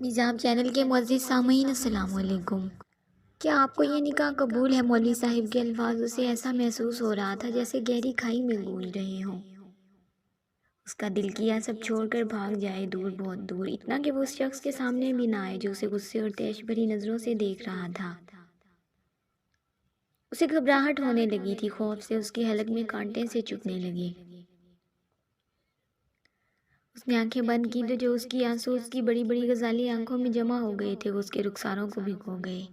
نظام چینل کے معزز سامعین السلام علیکم۔ کیا آپ کو یہ نکاح قبول ہے؟ مولوی صاحب کے الفاظ سے ایسا محسوس ہو رہا تھا جیسے گہری کھائی میں گونج رہے ہوں۔ اس کا دل کیا سب چھوڑ کر بھاگ جائے دور، بہت دور، اتنا کہ وہ اس شخص کے سامنے بھی نہ آئے جو اسے غصے اور تیش بھری نظروں سے دیکھ رہا تھا۔ اسے گھبراہٹ ہونے لگی تھی، خوف سے اس کی حلق میں کانٹے سے چبھنے لگے۔ اس نے آنکھیں بند کی تو جو اس کی آنسو اس کی بڑی بڑی غزالی آنکھوں میں جمع ہو گئے تھے وہ اس کے رخساروں کو بھگو گئے۔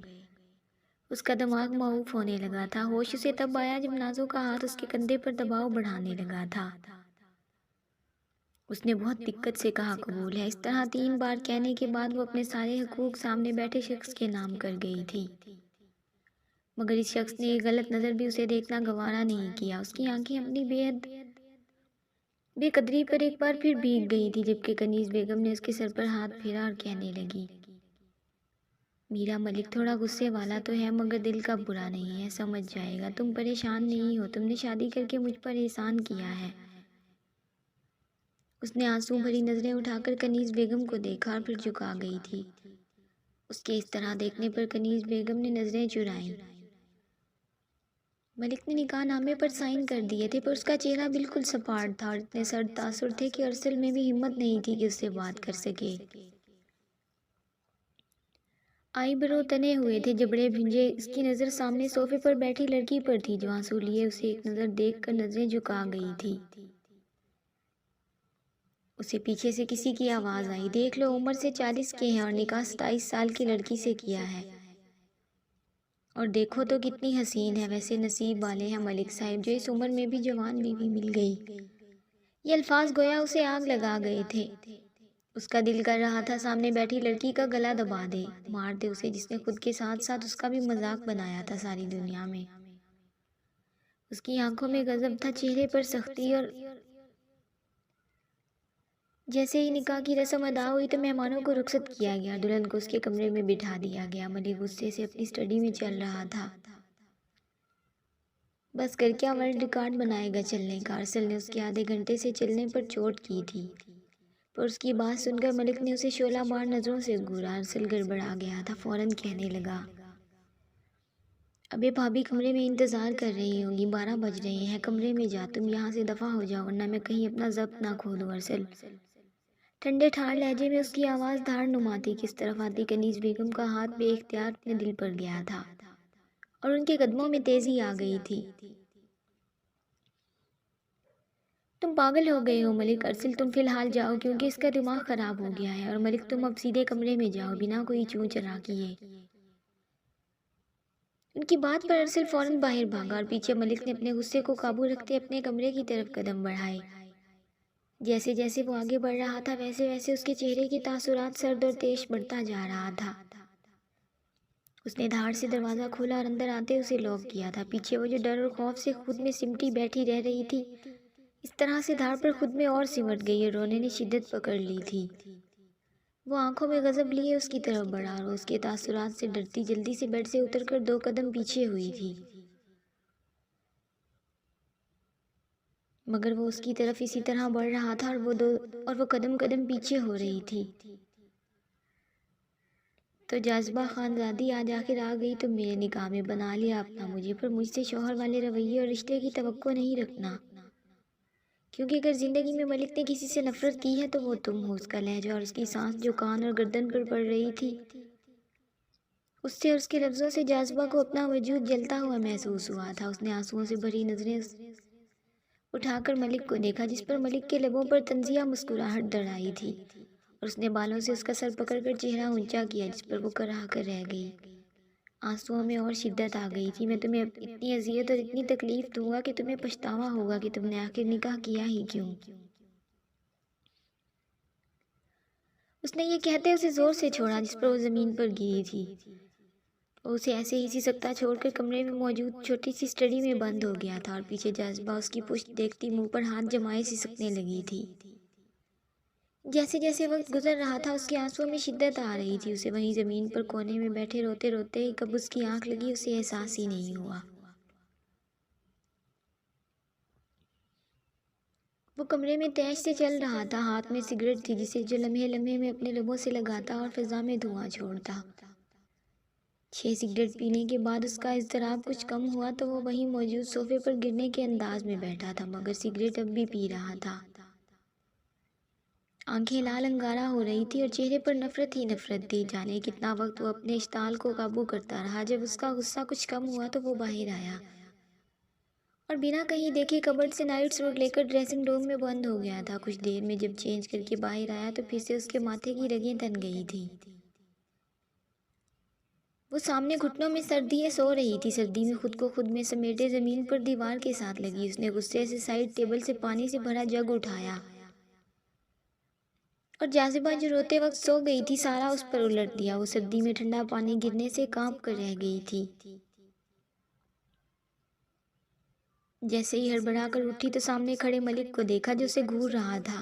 اس کا دماغ معوف ہونے لگا تھا۔ ہوش اسے تب آیا جب نازو کا ہاتھ اس کے کندھے پر دباؤ بڑھانے لگا تھا۔ اس نے بہت دقت سے کہا قبول ہے۔ اس طرح 3 بار کہنے کے بعد وہ اپنے سارے حقوق سامنے بیٹھے شخص کے نام کر گئی تھی، مگر اس شخص نے ایک غلط نظر بھی اسے دیکھنا گوارا نہیں کیا۔ اس کی آنکھیں اپنی بے قدری پر ایک بار پھر بھیگ گئی تھی جبکہ کنیز بیگم نے اس کے سر پر ہاتھ پھیرا اور کہنے لگی، میرا ملک تھوڑا غصے والا تو ہے مگر دل کا برا نہیں ہے، سمجھ جائے گا۔ تم پریشان نہیں ہو، تم نے شادی کر کے مجھ پر احسان کیا ہے۔ اس نے آنسو بھری نظریں اٹھا کر کنیز بیگم کو دیکھا اور پھر جھکا گئی تھی۔ اس کے اس طرح دیکھنے پر کنیز بیگم نے نظریں چرائیں۔ ملک نے نکاح نامے پر سائن کر دیے تھے پر اس کا چہرہ بالکل سپاٹ تھا اور اتنے سرد تاثر تھے کہ ارسل میں بھی ہمت نہیں تھی کہ اس سے بات کر سکے۔ آئی برو تنے ہوئے تھے، جبڑے بھنجے۔ اس کی نظر سامنے صوفے پر بیٹھی لڑکی پر تھی جو آنسو لیے اسے ایک نظر دیکھ کر نظریں جھکا گئی تھی۔ اسے پیچھے سے کسی کی آواز آئی، دیکھ لو عمر سے 40 کے ہیں اور نکاح 27 سال کی لڑکی سے کیا ہے، اور دیکھو تو کتنی حسین ہے۔ ویسے نصیب والے ہیں ملک صاحب جو اس عمر میں بھی جوان بیوی مل گئی۔ یہ الفاظ گویا اسے آگ لگا گئے تھے۔ اس کا دل کر رہا تھا سامنے بیٹھی لڑکی کا گلا دبا دے، مار دے اسے، جس نے خود کے ساتھ ساتھ اس کا بھی مذاق بنایا تھا ساری دنیا میں۔ اس کی آنکھوں میں غضب تھا، چہرے پر سختی، اور جیسے ہی نکاح کی رسم ادا ہوئی تو مہمانوں کو رخصت کیا گیا، دلہن کو اس کے کمرے میں بٹھا دیا گیا۔ ملک غصے سے اپنی اسٹڈی میں چل رہا تھا۔ بس کر کیا ورلڈ ریکارڈ بنائے گا چلنے کا؟ ارسل نے اس کے آدھے گھنٹے سے چلنے پر چوٹ کی تھی، پر اس کی بات سن کر ملک نے اسے شعلہ بار نظروں سے گھورا۔ ارسل گڑبڑا گیا تھا، فوراً کہنے لگا، ابے بھابھی کمرے میں انتظار کر رہی ہوں گی، 12 بج رہے ہیں، کمرے میں جا، تم یہاں سے دفع ہو جاؤ ورنہ میں کہیں اپنا ضبط نہ کھو دوں۔ ارسل ٹھنڈے ٹھار لہجے میں اس کی آواز دھاڑ نما تھی۔ کس طرف آتی کنیز بیگم کا ہاتھ بے اختیار اپنے دل پر گیا تھا اور ان کے قدموں میں تیزی آ گئی تھی۔ تم پاگل ہو گئے ہو ملک؟ ارسل تم فی الحال جاؤ کیونکہ اس کا دماغ خراب ہو گیا ہے، اور ملک تم اب سیدھے کمرے میں جاؤ بنا کوئی چوں چرا کیے۔ ان کی بات پر ارسل فوراً باہر بھاگا اور پیچھے ملک نے اپنے غصے کو قابو رکھتے اپنے کمرے کی طرف قدم بڑھائے۔ جیسے جیسے وہ آگے بڑھ رہا تھا ویسے ویسے اس کے چہرے کے تاثرات سرد اور تیز بڑھتا جا رہا تھا۔ اس نے دھاڑ سے دروازہ کھولا اور اندر آتے اسے لاک کیا تھا۔ پیچھے وہ جو ڈر اور خوف سے خود میں سمٹی بیٹھی رہ رہی تھی، اس طرح سے دھاڑ پر خود میں اور سمٹ گئی اور رونے نے شدت پکڑ لی تھی۔ وہ آنکھوں میں غضب لیے اس کی طرف بڑھا اور اس کے تاثرات سے ڈرتی جلدی سے بیڈ سے اتر کر 2 قدم پیچھے ہوئی تھی، مگر وہ اس کی طرف اسی طرح بڑھ رہا تھا اور وہ قدم قدم پیچھے ہو رہی تھی۔ تو جاذبہ خانزادی آج آخر آ گئی، تو میرے نکاح میں بنا لیا اپنا مجھے، پر مجھ سے شوہر والے رویے اور رشتے کی توقع نہیں رکھنا، کیونکہ اگر زندگی میں ملک نے کسی سے نفرت کی ہے تو وہ تم ہو۔ اس کا لہجہ اور اس کی سانس جو کان اور گردن پر پڑ رہی تھی، اس سے اور اس کے لفظوں سے جاذبہ کو اپنا وجود جلتا ہوا محسوس ہوا تھا۔ اس نے آنسوؤں سے بھری نظریں اٹھا کر ملک کو دیکھا جس پر ملک کے لبوں پر طنزیہ مسکراہٹ دڑائی تھی، اور اس نے بالوں سے اس کا سر پکڑ کر چہرہ اونچا کیا جس پر وہ کرا کر رہ گئی۔ آنسوؤں میں اور شدت آ گئی تھی۔ میں تمہیں اتنی اذیت اور اتنی تکلیف دوں گا کہ تمہیں پچھتاوا ہوگا کہ تم نے آخر نکاح کیا ہی کیوں۔ اس نے یہ کہتے اسے زور سے چھوڑا جس پر وہ زمین پر گری تھی۔ وہ اسے ایسے ہی سسکتا چھوڑ کر کمرے میں موجود چھوٹی سی اسٹڈی میں بند ہو گیا تھا، اور پیچھے جاذبہ اس کی پشت دیکھتی منہ پر ہاتھ جمائے سسکنے لگی تھی۔ جیسے جیسے وقت گزر رہا تھا اس کے آنسوؤں میں شدت آ رہی تھی۔ اسے وہیں زمین پر کونے میں بیٹھے روتے روتے ہی کب اس کی آنکھ لگی اسے احساس ہی نہیں ہوا۔ وہ کمرے میں تیز سے چل رہا تھا، ہاتھ میں سگریٹ تھی جسے جو لمحے لمحے میں اپنے لبوں سے لگاتا اور فضا میں دھواں چھوڑتا۔ 6 سگریٹ پینے کے بعد اس کا اضطراب کچھ کم ہوا تو وہ وہیں موجود صوفے پر گرنے کے انداز میں بیٹھا تھا، مگر سگریٹ اب بھی پی رہا تھا۔ آنکھیں لال انگارہ ہو رہی تھی اور چہرے پر نفرت ہی نفرت تھی۔ جانے کتنا وقت وہ اپنے اشتعال کو قابو کرتا رہا۔ جب اس کا غصہ کچھ کم ہوا تو وہ باہر آیا اور بنا کہیں دیکھے کبرڈ سے نائٹ سوٹ لے کر ڈریسنگ روم میں بند ہو گیا تھا۔ کچھ دیر میں جب چینج کر کے باہر آیا تو پھر سے اس کے ماتھے کی رگیں تن گئی تھیں۔ وہ سامنے گھٹنوں میں سردییں سو رہی تھی، سردی میں خود کو خود میں سمیٹے زمین پر دیوار کے ساتھ لگی۔ اس نے غصے سے سائڈ ٹیبل سے پانی سے بھرا جگ اٹھایا اور جاذبہ جو روتے وقت سو گئی تھی سارا اس پر الٹ دیا۔ وہ سردی میں ٹھنڈا پانی گرنے سے کانپ کر رہ گئی تھی۔ جیسے ہی ہڑبڑا کر اٹھی تو سامنے کھڑے ملک کو دیکھا جو اسے گھور رہا تھا۔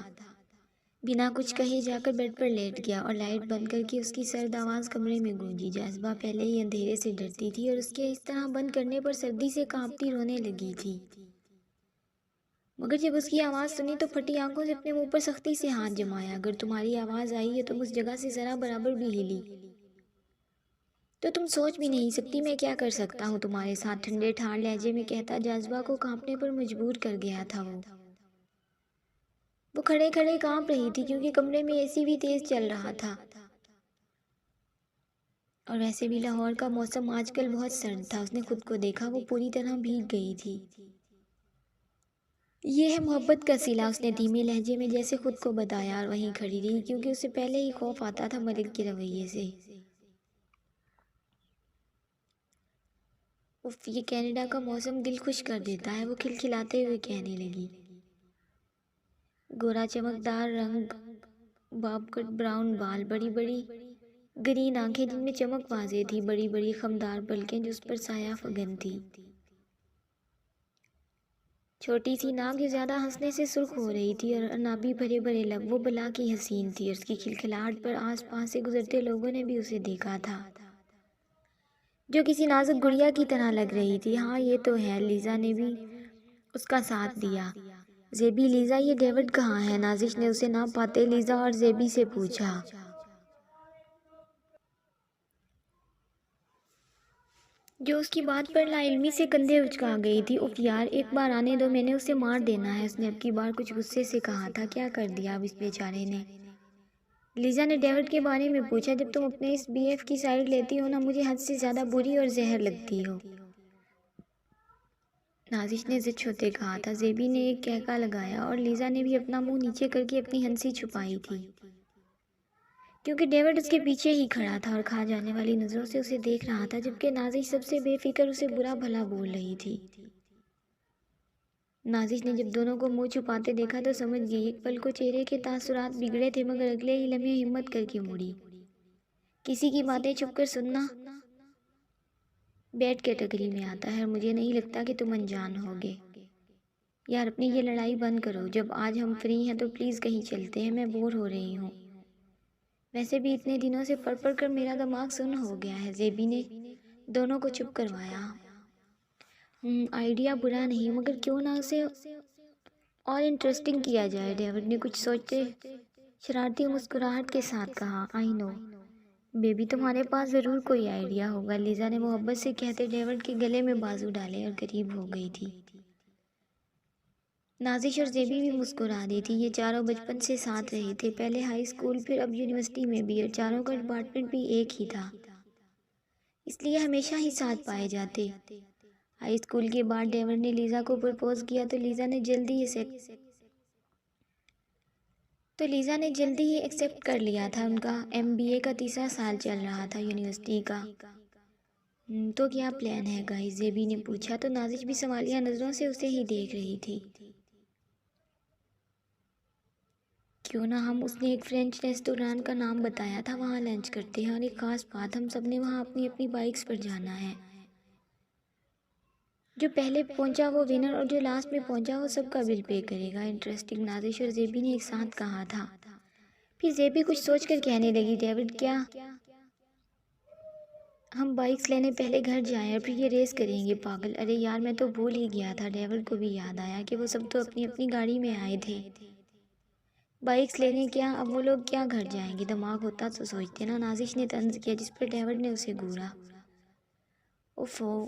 بنا کچھ کہے جا کر بیڈ پر لیٹ گیا اور لائٹ بند کر کے اس کی سرد آواز کمرے میں گونجی۔ جاذبہ پہلے ہی اندھیرے سے ڈرتی تھی اور اس کے اس طرح بند کرنے پر سردی سے کانپتی رونے لگی تھی، مگر جب اس کی آواز سنی تو پھٹی آنکھوں سے اپنے منہ پر سختی سے ہاتھ جمایا۔ اگر تمہاری آواز آئی ہے تم اس جگہ سے ذرا برابر بھی ہلی تو تم سوچ بھی نہیں سکتی میں کیا کر سکتا ہوں تمہارے ساتھ، ٹھنڈے ٹھار لہجے میں کہتا جاذبہ کو کانپنے پر مجبور کر گیا تھا۔ وہ کھڑے کھڑے کانپ رہی تھی کیونکہ کمرے میں اے سی بھی تیز چل رہا تھا اور ویسے بھی لاہور کا موسم آج کل بہت سرد تھا۔ اس نے خود کو دیکھا، وہ پوری طرح بھیگ گئی تھی۔ یہ ہے محبت کا صلہ، اس نے دھیمے لہجے میں جیسے خود کو بتایا اور وہیں کھڑی رہی کیونکہ اسے پہلے ہی خوف آتا تھا ملک کے رویے سے۔ اف، یہ کینیڈا کا موسم دل خوش کر دیتا ہے، وہ کھلکھلاتے ہوئے کہنے لگی۔ گورا چمکدار رنگ، باب کٹ براؤن بال، بڑی بڑی گرین آنکھیں جن میں چمک واضح تھی، بڑی بڑی خمدار پلکیں جو اس پر سایہ فگن تھی، چھوٹی سی ناک جو زیادہ ہنسنے سے سرخ ہو رہی تھی اور انابی بھرے بھرے لب۔ وہ بلا کی حسین تھی اور اس کی کھلکھلاہٹ پر آس پاس سے گزرتے لوگوں نے بھی اسے دیکھا تھا جو کسی نازک گڑیا کی طرح لگ رہی تھی۔ ہاں یہ تو ہے، لیزا نے بھی اس کا ساتھ دیا۔ زیبی، لیزا یہ ڈیوڈ کہاں ہے؟ نازش نے اسے نہ پاتے لیزا اور زیبی سے پوچھا۔ جو اس کی بات پر لا علمی سے کندھے اچکا گئی تھی۔ اف یار، ایک بار آنے دو، میں نے اسے مار دینا ہے، اس نے اب کی بار کچھ غصے سے کہا تھا۔ کیا کر دیا اب اس بیچارے نے؟ لیزا نے ڈیوڈ کے بارے میں پوچھا۔ جب تم اپنے اس بی ایف کی سائیڈ لیتی ہو نا، مجھے حد سے زیادہ بری اور زہر لگتی ہو، نازش نے ضد ہوتے کہا تھا۔ زیبی نے ایک کہکا لگایا اور لیزا نے بھی اپنا منہ نیچے کر کے اپنی ہنسی چھپائی تھی کیونکہ ڈیوڈ اس کے پیچھے ہی کھڑا تھا اور کھا جانے والی نظروں سے اسے دیکھ رہا تھا، جبکہ نازش سب سے بے فکر اسے برا بھلا بول رہی تھی۔ نازش نے جب دونوں کو منہ چھپاتے دیکھا تو سمجھ گئی۔ ایک پل کو چہرے کے تاثرات بگڑے تھے مگر اگلے ہی لمحے ہمت کر کے مڑی۔ کسی کی باتیں چھپ کر سننا بیڈ کیٹیگری میں آتا ہے اور مجھے نہیں لگتا کہ تم انجان ہوگے۔ یار اپنی یہ لڑائی بند کرو، جب آج ہم فری ہیں تو پلیز کہیں چلتے ہیں، میں بور ہو رہی ہوں، ویسے بھی اتنے دنوں سے پڑھ پڑھ کر میرا دماغ سن ہو گیا ہے۔ زیبی نے دونوں کو چپ کروایا۔ آئیڈیا برا نہیں، مگر کیوں نہ اسے اور انٹرسٹنگ کیا جائے؟ ڈیوڈ نے کچھ سوچتے شرارتی مسکراہٹ کے ساتھ کہا۔ آئی نو بیبی، تمہارے پاس ضرور کوئی آئیڈیا ہوگا، لیزا نے محبت سے کہتے ڈیوڈ کے گلے میں بازو ڈالے اور قریب ہو گئی تھی۔ نازش اور زیبی بھی مسکرا دی تھی۔ یہ چاروں بچپن سے ساتھ رہے تھے، پہلے ہائی اسکول پھر اب یونیورسٹی میں بھی، اور چاروں کا ڈپارٹمنٹ بھی ایک ہی تھا، اس لیے ہمیشہ ہی ساتھ پائے جاتے۔ ہائی اسکول کے بعد ڈیوڈ نے لیزا کو پرپوز کیا تو لیزا نے جلدی ہی ایکسیپٹ کر لیا تھا۔ ان کا ایم بی اے کا تیسرا سال چل رہا تھا یونیورسٹی کا۔ تو کیا پلان ہے گائز؟ زیبی نے پوچھا تو نازش بھی سوالیہ نظروں سے اسے ہی دیکھ رہی تھی۔ کیوں نہ اس نے ایک فرینچ ریسٹوران کا نام بتایا تھا، وہاں لنچ کرتے ہیں، اور ایک خاص بات، ہم سب نے وہاں اپنی اپنی بائکس پر جانا ہے، جو پہلے پہنچا وہ ونر اور جو لاسٹ میں پہنچا وہ سب کا بل پے کرے گا۔ انٹرسٹنگ، نازش اور زیبی نے ایک ساتھ کہا تھا۔ پھر زیبی کچھ سوچ کر کہنے لگی، ڈیوڈ کیا ہم بائکس لینے پہلے گھر جائیں اور پھر یہ ریس کریں گے پاگل. ارے یار میں تو بھول ہی گیا تھا. ڈرائیور کو بھی یاد آیا کہ وہ سب تو اپنی اپنی گاڑی میں آئے تھے. بائکس لینے کیا، اب وہ لوگ کیا گھر جائیں گے؟ دماغ ہوتا تو سوچتے نا. نازش نے طنز کیا جس پر ڈرائیور نے اسے گھورا. اوفو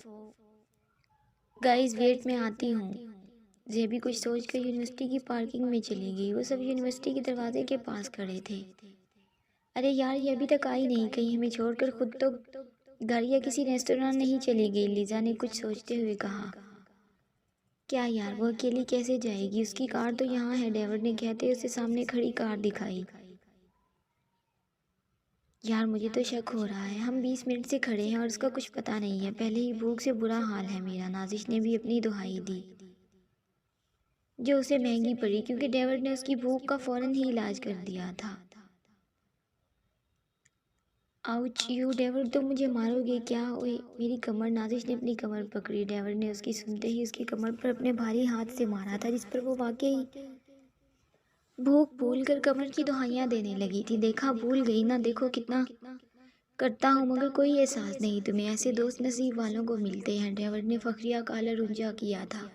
گائز ویٹ میں آتی ہوں. زیبی کچھ سوچ کر یونیورسٹی کی پارکنگ میں چلی گئی. وہ سب یونیورسٹی کے دروازے کے پاس کھڑے تھے. ارے یار یہ ابھی تک آئی نہیں، کہیں ہمیں چھوڑ کر خود تو گھر یا کسی ریسٹوران نہیں چلی گئی. لیزا نے کچھ سوچتے ہوئے کہا. کیا یار وہ اکیلی کیسے جائے گی؟ اس کی کار تو یہاں ہے، ڈرائیور نے کہتے اسے سامنے کھڑی کار دکھائی. یار مجھے تو شک ہو رہا ہے، ہم 20 منٹ سے کھڑے ہیں اور اس کا کچھ پتہ نہیں ہے. پہلے ہی بھوک سے برا حال ہے میرا. نازش نے بھی اپنی دہائی دی جو اسے مہنگی پڑی کیونکہ ڈرائیور نے اس کی بھوک کا فوراً ہی علاج کر دیا تھا. آؤچ یو ڈرائیور تم مجھے مارو گے کیا؟ اوئے میری کمر. نازش نے اپنی کمر پکڑی. ڈرائیور نے اس کی سنتے ہی اس کی کمر پر اپنے بھاری ہاتھ سے مارا تھا جس پر وہ واقعی بھوک بھول کر کمر کی دہائیاں دینے لگی تھی. دیکھا بھول گئی نا، دیکھو کتنا کرتا ہوں مگر کوئی احساس نہیں تمہیں. ایسے دوست نصیب والوں کو ملتے ہیں. ڈرائیور نے فخریہ کالر اونچا کیا تھا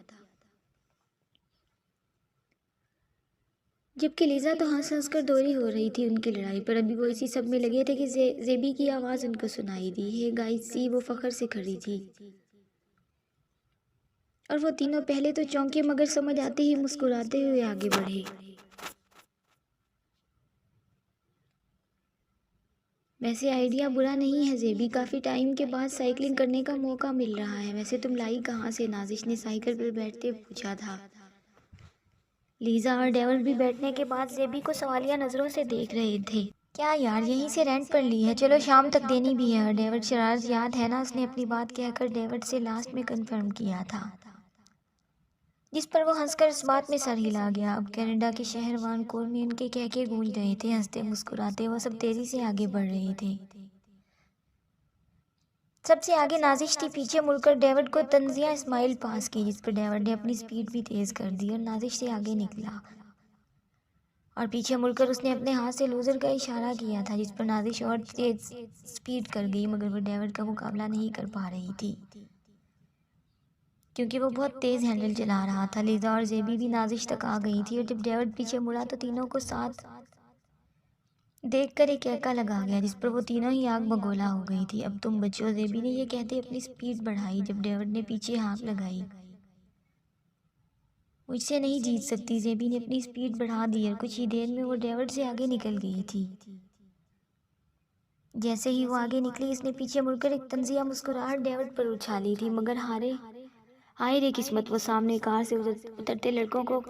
جبکہ لیزا تو ہنس ہنس کر دوری ہو رہی تھی ان کی لڑائی پر. ابھی وہ اسی سب میں لگے تھے کہ زیبی کی آواز ان کو سنائی دی. ہے گائز سی وہ فخر سے کھڑی تھی اور وہ تینوں پہلے تو چونکے مگر سمجھ آتے ہی مسکراتے ہوئے آگے بڑھے. ویسے آئیڈیا برا نہیں ہے زیبی، کافی ٹائم کے بعد سائیکلنگ کرنے کا موقع مل رہا ہے. ویسے تم لائی کہاں سے؟ نازش نے سائیکل پر بیٹھتے پوچھا تھا. لیزا اور ڈرائیور بھی بیٹھنے کے بعد زیبی کو سوالیہ نظروں سے دیکھ رہے تھے. کیا یار یہیں سے رینٹ پر لی ہے؟ چلو شام تک دینی بھی ہے. اور ڈرائیور شرارت یاد ہے نا؟ اس نے اپنی بات کہہ کر ڈرائیور سے لاسٹ میں کنفرم کیا تھا جس پر وہ ہنس کر اس بات میں سر ہلا گیا. اب کینیڈا کے شہر وانکور میں ان کے کہکے گونج رہے تھے. ہنستے مسکراتے وہ سب تیزی سے آگے بڑھ رہے تھے. سب سے آگے نازش تھی. پیچھے مڑ کر ڈیوڈ کو طنزیہ اسمائل پاس کی جس پر ڈیوڈ نے اپنی سپیڈ بھی تیز کر دی اور نازش سے آگے نکلا. اور پیچھے مڑ کر اس نے اپنے ہاتھ سے لوزر کا اشارہ کیا تھا جس پر نازش اور تیز سپیڈ کر گئی مگر وہ ڈیوڈ کا مقابلہ نہیں کر پا رہی تھی کیونکہ وہ بہت تیز ہینڈل چلا رہا تھا. لیزا اور زیبی بھی نازش تک آ گئی تھی اور جب ڈیوڈ پیچھے مڑا تو تینوں کو ساتھ دیکھ کر ایک ایکا لگا گیا جس پر وہ تینوں ہی آگ بگولا ہو گئی تھی. اب تم بچو، زیبی نے یہ کہتے اپنی سپیڈ بڑھائی جب ڈیوڈ نے پیچھے ہانک لگائی. مجھ سے نہیں جیت سکتی. زیبی نے اپنی سپیڈ بڑھا دی اور کچھ ہی دیر میں وہ ڈیوڈ سے آگے نکل گئی تھی. جیسے ہی وہ آگے نکلی اس نے پیچھے مڑ کر ایک طنزیہ مسکراہٹ ڈیوڈ پر اچھالی تھی مگر ہائے رے قسمت، وہ سامنے کار سے اترتے لڑکوں کو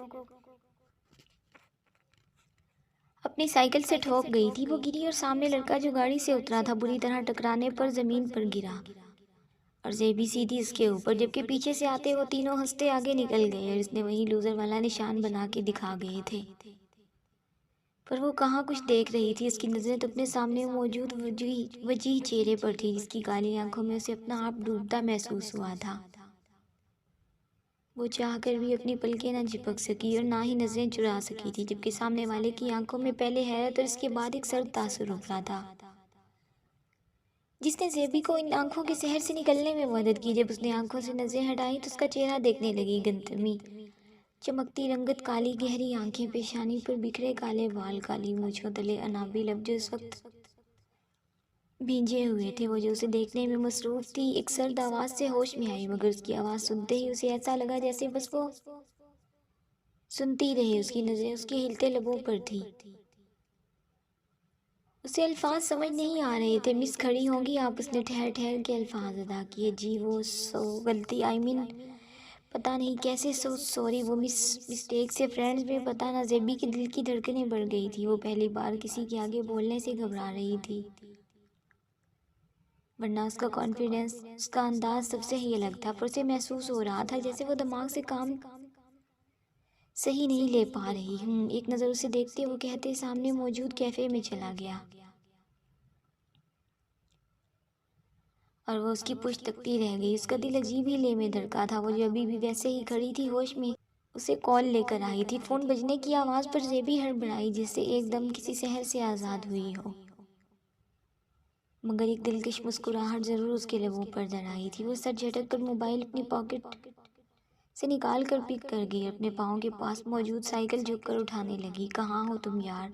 اپنی سائیکل سے ٹھوک گئی تھی. وہ گری اور سامنے لڑکا جو گاڑی سے اترا تھا بری طرح ٹکرانے پر زمین پر گرا اور زیبی سیدھی اس کے اوپر. جبکہ پیچھے سے آتے وہ تینوں ہنستے آگے نکل گئے اور اس نے وہی لوزر والا نشان بنا کے دکھا گئے تھے. پر وہ کہاں کچھ دیکھ رہی تھی. اس کی نظریں تو اپنے سامنے موجود وجیح چہرے پر تھی جس کی کالی آنکھوں میں اسے اپنا آپ ڈوبتا محسوس ہوا تھا. وہ چاہ کر بھی اپنی پلکیں نہ جھپک سکی اور نہ ہی نظریں چرا سکی تھی جبکہ سامنے والے کی آنکھوں میں پہلے حیرت اور اس کے بعد ایک سرد تاثر ابھرا تھا جس نے زیبی کو ان آنکھوں کے سحر سے نکلنے میں مدد کی. جب اس نے آنکھوں سے نظریں ہٹائیں تو اس کا چہرہ دیکھنے لگی. گندمی چمکتی رنگت، کالی گہری آنکھیں، پیشانی پر بکھرے کالے بال، کالی مونچھوں تلے انابی لب جو اس وقت بھیجے ہوئے تھے. وہ جو اسے دیکھنے میں مصروف تھی ایک سرد آواز سے ہوش میں آئی مگر اس کی آواز سنتے ہی اسے ایسا لگا جیسے بس وہ سنتی رہے. اس کی نظریں اس کے ہلتے لبوں پر تھی. اسے الفاظ سمجھ نہیں آ رہے تھے. مس کھڑی ہوں گی آپ؟ اس نے ٹھہر ٹھہر کے الفاظ ادا کیے. جی وہ غلطی پتہ نہیں کیسے سوری وہ مسٹیک سے فرینڈز میں پتہ نہ. زیبی کے دل کی دھڑکنیں بڑھ گئی تھی. وہ پہلی بار کسی کے آگے بولنے سے گھبرا رہی تھی ورنہ اس کا کانفیڈنس، اس کا انداز سب سے ہی الگ تھا. پر اسے محسوس ہو رہا تھا جیسے وہ دماغ سے کام صحیح نہیں لے پا رہی. ایک نظر اسے دیکھتے وہ کہتے سامنے موجود کیفے میں چلا گیا اور وہ اس کی پشت تکتی رہ گئی. اس کا دل عجیب ہی لے میں دھڑکا تھا. وہ جو ابھی بھی ویسے ہی کھڑی تھی ہوش میں اسے کال لے کر آئی تھی. فون بجنے کی آواز پر زیبی ہڑبڑائی جس سے ایک دم کسی سحر سے آزاد ہوئی ہو. مگر ایک دلکش مسکراہٹ ضرور اس کے لبوں پر در آئی تھی۔ وہ سر جھٹک کر موبائل اپنی پاکٹ سے نکال کر پک کر گئی، اپنے پاؤں کے پاس موجود سائیکل جھک کر اٹھانے لگی۔ کہاں ہو تم یار؟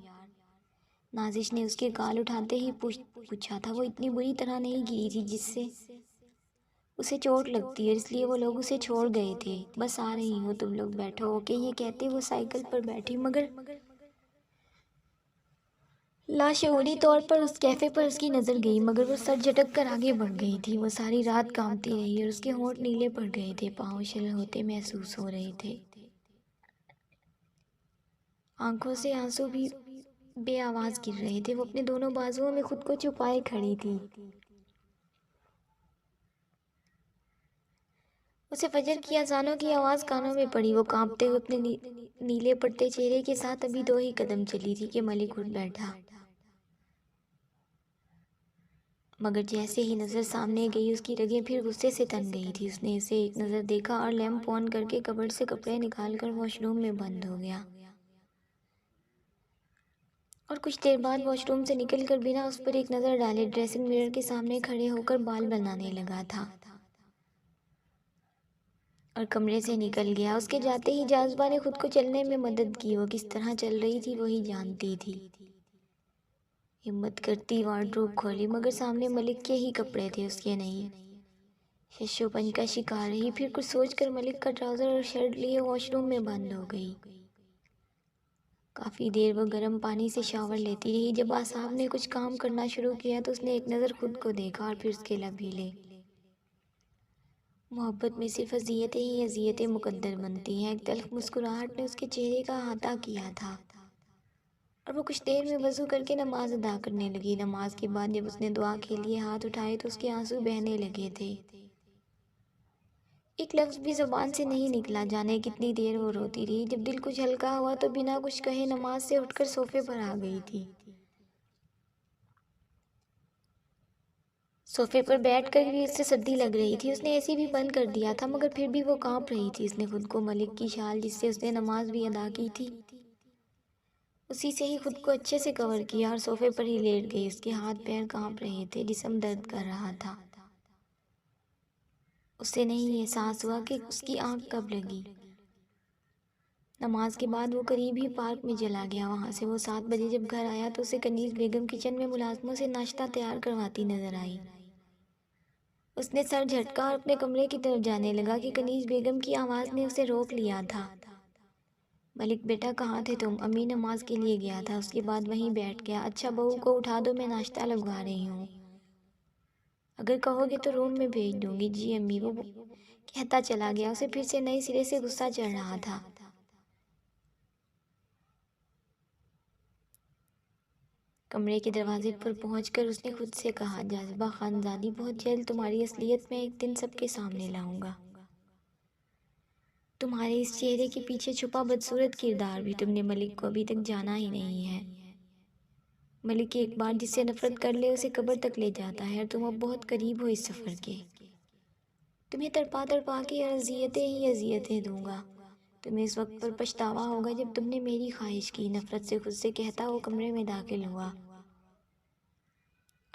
نازش نے اس کے گال اٹھاتے ہی پوچھا تھا۔ وہ اتنی بری طرح نہیں گری تھی جس سے اسے چوٹ لگتی ہے، اس لیے وہ لوگ اسے چھوڑ گئے تھے۔ بس آ رہی ہوں، تم لوگ بیٹھو۔ اوکے، یہ کہتے وہ سائیکل پر بیٹھی، مگر لاشعوری طور پر اس کیفے پر اس کی نظر گئی، مگر وہ سر جھٹک کر آگے بڑھ گئی تھی۔ وہ ساری رات کانپتی رہی اور اس کے ہونٹ نیلے پڑ گئے تھے، پاؤں شل ہوتے محسوس ہو رہے تھے، آنکھوں سے آنسو بھی بے آواز گر رہے تھے۔ وہ اپنے دونوں بازوؤں میں خود کو چھپائے کھڑی تھی۔ اسے فجر کی اذانوں کی آواز کانوں میں پڑی۔ وہ کانپتے ہوئے اپنے نیلے پڑتے چہرے کے ساتھ ابھی 2 ہی قدم چلی تھی کہ ملک اٹھ بیٹھا، مگر جیسے ہی نظر سامنے گئی اس کی رگیں پھر غصے سے تن گئی تھی۔ اس نے اسے ایک نظر دیکھا اور لیمپ آن کر کے کبرڈ سے کپڑے نکال کر واش روم میں بند ہو گیا، اور کچھ دیر بعد واش روم سے نکل کر بنا اس پر ایک نظر ڈالے ڈریسنگ مرر کے سامنے کھڑے ہو کر بال بنانے لگا تھا اور کمرے سے نکل گیا۔ اس کے جاتے ہی جاذبہ نے خود کو چلنے میں مدد کی۔ وہ کس طرح چل رہی تھی وہی جانتی تھی۔ ہمت کرتی وارڈروب کھولی، مگر سامنے ملک کے ہی کپڑے تھے، اس کے نہیں۔ ششو پنج کا شکار رہی، پھر کچھ سوچ کر ملک کا ٹراؤزر اور شرٹ لیے واش روم میں بند ہو گئی۔ کافی دیر وہ گرم پانی سے شاور لیتی رہی۔ جب اعصاب نے کچھ کام کرنا شروع کیا تو اس نے ایک نظر خود کو دیکھا اور پھر اس کے لب ہلے۔ محبت میں صرف اذیتیں ہی اذیتیں مقدر بنتی ہیں۔ ایک تلخ مسکراہٹ نے اس کے چہرے کا احاطہ کیا تھا اور وہ کچھ دیر میں وضو کر کے نماز ادا کرنے لگی۔ نماز کے بعد جب اس نے دعا کے لیے ہاتھ اٹھائے تو اس کے آنسو بہنے لگے تھے۔ ایک لفظ بھی زبان سے نہیں نکلا، جانے کتنی دیر وہ روتی رہی۔ جب دل کچھ ہلکا ہوا تو بنا کچھ کہے نماز سے اٹھ کر صوفے پر آ گئی تھی۔ صوفے پر بیٹھ کر بھی اس سے سردی لگ رہی تھی۔ اس نے اے سی بھی بند کر دیا تھا، مگر پھر بھی وہ کانپ رہی تھی۔ اس نے خود کو ملک کی شال جس سے اس نے نماز بھی ادا کی تھی اسی سے ہی خود کو اچھے سے کور کیا اور صوفے پر ہی لیٹ گئی۔ اس کے ہاتھ پیر کانپ رہے تھے، جسم درد کر رہا تھا۔ اسے نہیں احساس ہوا کہ اس کی آنکھ کب لگی۔ نماز کے بعد وہ قریب ہی پارک میں چلا گیا۔ وہاں سے وہ 7 بجے جب گھر آیا تو اسے کنیز بیگم کچن میں ملازموں سے ناشتہ تیار کرواتی نظر آئی۔ اس نے سر جھٹکا اور اپنے کمرے کی طرف جانے لگا کہ کنیز بیگم کی آواز نے اسے روک لیا تھا۔ ملک بیٹا کہاں تھے تم؟ امی نماز کے لیے گیا تھا، اس کے بعد وہیں بیٹھ گیا۔ اچھا بہو کو اٹھا دو، میں ناشتہ لگوا رہی ہوں، اگر کہو گے تو روم میں بھیج دوں گی۔ جی امی، وہ کہتا چلا گیا۔ اسے پھر سے نئے سرے سے غصہ چڑھ رہا تھا۔ کمرے کے دروازے پر پہنچ کر اس نے خود سے کہا، جاذبہ خانزادی، بہت جلد تمہاری اصلیت میں ایک دن سب کے سامنے لاؤں گا۔ تمہارے اس چہرے کے پیچھے چھپا بدصورت کردار بھی تم نے ملک کو ابھی تک جانا ہی نہیں ہے۔ ملک ایک بار جس سے نفرت کر لے اسے قبر تک لے جاتا ہے، اور تم اب بہت قریب ہو اس سفر کے۔ تمہیں تڑپا تڑپا کے اور اذیتیں ہی اذیتیں دوں گا۔ تمہیں اس وقت پر پچھتاوا ہوگا جب تم نے میری خواہش کی۔ نفرت سے خود سے کہتا وہ کمرے میں داخل ہوا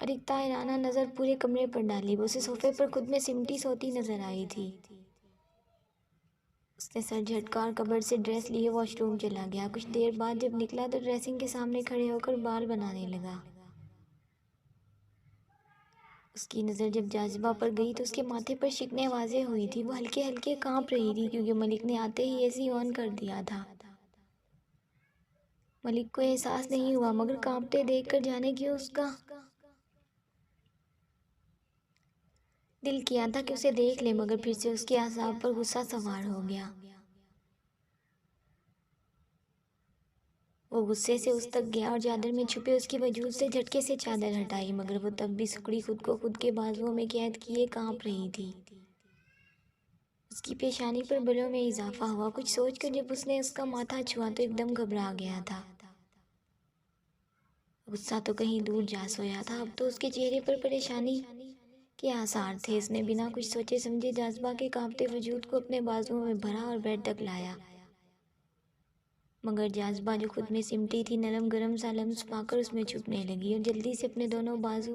اور ایک طائرانہ نظر پورے کمرے پر ڈالی۔ وہ اسے صوفے پر خود میں سمٹی سوتی نظر آئی تھی۔ اس نے سر جھٹکا اور کبرڈ سے ڈریس لیے واش روم چلا گیا۔ کچھ دیر بعد جب نکلا تو ڈریسنگ کے سامنے کھڑے ہو کر بال بنانے لگا۔ اس کی نظر جب جاذبہ پر گئی تو اس کے ماتھے پر شکنیں واضح ہوئی تھی۔ وہ ہلکے ہلکے کانپ رہی تھی کیونکہ ملک نے آتے ہی اے سی آن کر دیا تھا۔ ملک کو احساس نہیں ہوا، مگر کانپتے دیکھ کر جانے کیوں اس کا دل کیا تھا کہ اسے دیکھ لے، مگر پھر سے اس کے اعصاب پر غصہ سوار ہو گیا۔ وہ غصے سے اس تک گیا اور چادر میں چھپے اس کے وجود سے جھٹکے سے چادر ہٹائی، مگر وہ تب بھی سکڑی خود کو خود کے بازوؤں میں قید کیے کانپ رہی تھی۔ اس کی پیشانی پر بلوں میں اضافہ ہوا۔ کچھ سوچ کر جب اس نے اس کا ماتھا چھوا تو ایک دم گھبرا گیا تھا۔ غصہ تو کہیں دور جا سویا تھا، اب تو اس کے چہرے پر پریشانی کے آثار تھے۔ اس نے بنا کچھ سوچے سمجھے جاذبہ کے کانپتے وجود کو اپنے بازوؤں میں بھرا اور بیڈ تک لایا، مگر جاذبہ جو خود میں سمٹی تھی نرم گرم سا لمس پا کر اس میں چھپنے لگی اور جلدی سے اپنے دونوں بازو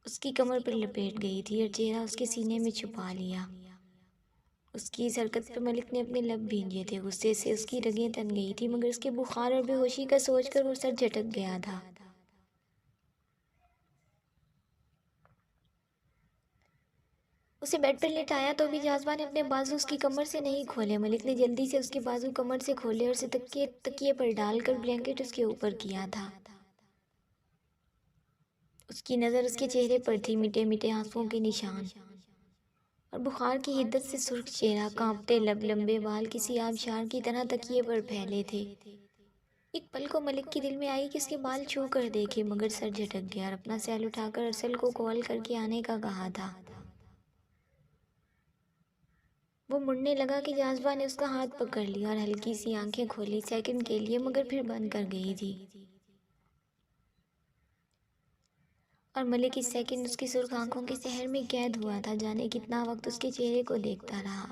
اس کی کمر پر لپیٹ گئی تھی اور چہرہ اس کے سینے میں چھپا لیا۔ اس کی اس حرکت پر ملک نے اپنے لب بھینجے تھے، غصے سے اس کی رگیں تن گئی تھی، مگر اس کے بخار اور بے ہوشی کا سوچ کر وہ سر جھٹک گیا تھا۔ اسے بیڈ پر لٹایا تو بھی جاذبہ نے اپنے بازو اس کی کمر سے نہیں کھولے۔ ملک نے جلدی سے اس کے بازو کمر سے کھولے اور اسے تکیے پر ڈال کر بلینکٹ اس کے اوپر کیا تھا۔ اس کی نظر اس کے چہرے پر تھی، میٹھے میٹھے آنسوؤں کے نشان، اور بخار کی حدت سے سرخ چہرہ، کانپتے لب، لمبے بال کسی آبشار کی طرح تکیے پر پھیلے تھے۔ ایک پل کو ملک کے دل میں آئی کہ اس کے بال چھو کر دیکھے، مگر سر جھٹک گیا اور اپنا سیل اٹھا کر ارسل کو کال کر کے آنے کا کہا تھا۔ وہ مڑنے لگا کہ جاذبہ نے اس کا ہاتھ پکڑ لیا اور ہلکی سی آنکھیں کھولی سیکنڈ کے لیے، مگر پھر بند کر گئی تھی، اور ملک اس سیکنڈ اس کی سرخ آنکھوں کے سحر میں قید ہوا تھا، جانے کتنا وقت اس کے چہرے کو دیکھتا رہا۔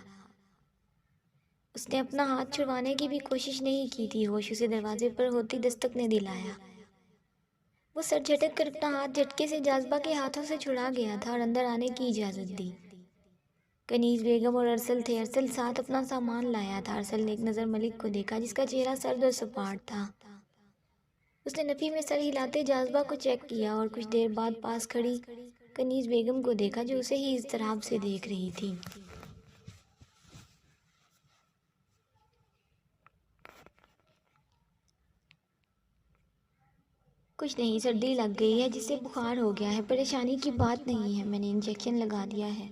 اس نے اپنا ہاتھ چھڑوانے کی بھی کوشش نہیں کی تھی، ہوش اسے دروازے پر ہوتی دستک نے دلایا۔ وہ سر جھٹک کر اپنا ہاتھ جھٹکے سے جاذبہ کے ہاتھوں سے چھڑا گیا تھا اور اندر آنے کی اجازت دی۔ کنیز بیگم اور ارسل تھے۔ ارسل ساتھ اپنا سامان لایا تھا۔ ارسل نے ایک نظر ملک کو دیکھا، جس کا چہرہ سرد اور سپاٹ تھا۔ اس نے نفی میں سر ہلاتے جاذبہ کو چیک کیا اور کچھ دیر بعد پاس کھڑی کنیز بیگم کو دیکھا، جو اسے ہی اضطراب سے دیکھ رہی تھی۔ کچھ نہیں، سردی لگ گئی ہے، جس سے بخار ہو گیا ہے، پریشانی کی بات نہیں ہے، میں نے انجیکشن لگا دیا ہے۔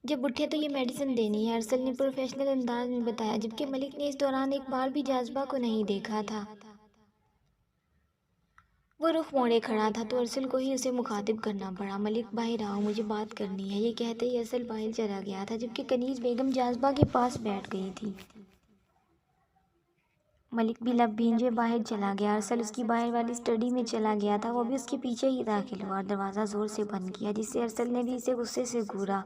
جب اٹھے تو یہ میڈیسن دینی ہے، ارسل نے پروفیشنل انداز میں بتایا، جبکہ ملک نے اس دوران ایک بار بھی جاذبہ کو نہیں دیکھا تھا۔ وہ رخ موڑے کھڑا تھا تو ارسل کو ہی اسے مخاطب کرنا پڑا۔ ملک باہر آؤ، مجھے بات کرنی ہے۔ یہ کہتے ہی ارسل باہر چلا گیا تھا، جبکہ کنیز بیگم جاذبہ کے پاس بیٹھ گئی تھی۔ ملک بھی لب بھینجے باہر چلا گیا۔ ارسل اس کی باہر والی اسٹڈی میں چلا گیا تھا، وہ بھی اس کے پیچھے ہی داخل ہوا اور دروازہ زور سے بند کیا، جس سے ارسل نے بھی اسے غصے سے گھورا